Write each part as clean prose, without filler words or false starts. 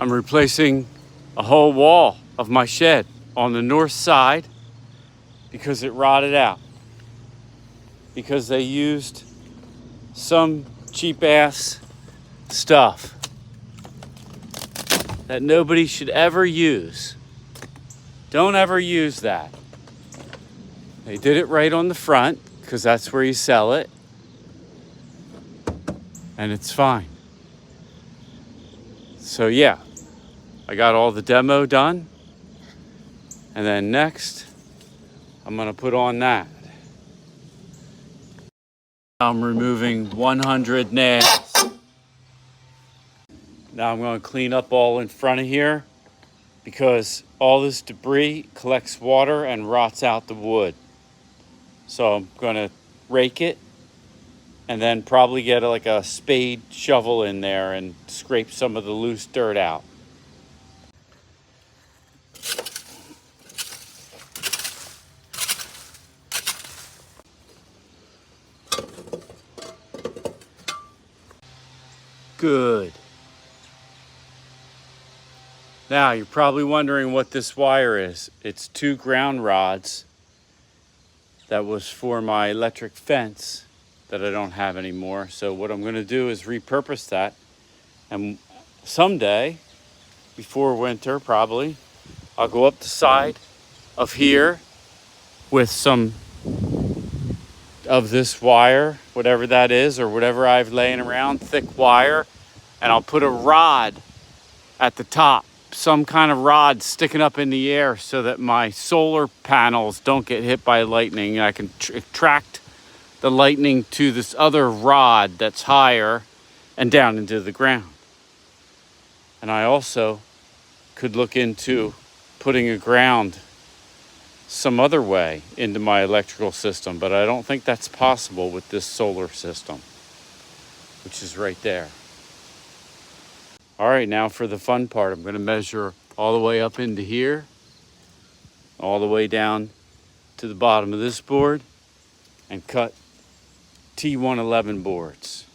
I'm replacing a whole wall of my shed on the north side because it rotted out. Because they used some cheap ass stuff that nobody should ever use. Don't ever use that. They did it right on the front because that's where you sell it. And it's fine. So yeah, I got all the demo done. And then next, I'm gonna put on that. I'm removing 100 nails. Now I'm gonna clean up all in front of here because all this debris collects water and rots out the wood. So I'm gonna rake it and then probably get like a spade shovel in there and scrape some of the loose dirt out. Good. Now you're probably wondering what this wire is. It's 2 ground rods that was for my electric fence that I don't have anymore. So what I'm gonna do is repurpose that, and someday, before winter probably, I'll go up the side of here with some of this wire, whatever that is, or whatever I've laying around, thick wire, and I'll put a rod at the top, some kind of rod sticking up in the air so that my solar panels don't get hit by lightning. I can attract the lightning to this other rod that's higher and down into the ground. And I also could look into putting a ground some other way into my electrical system, but I don't think that's possible with this solar system, which is right there. All right, now for the fun part. I'm going to measure all the way up into here, all the way down to the bottom of this board, and cut T111 boards.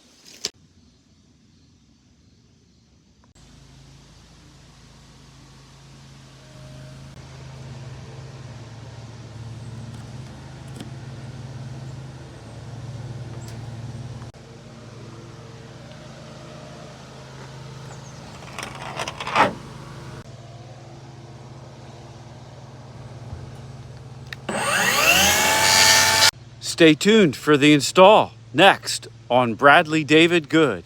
Stay tuned for the install next on Bradley David Good.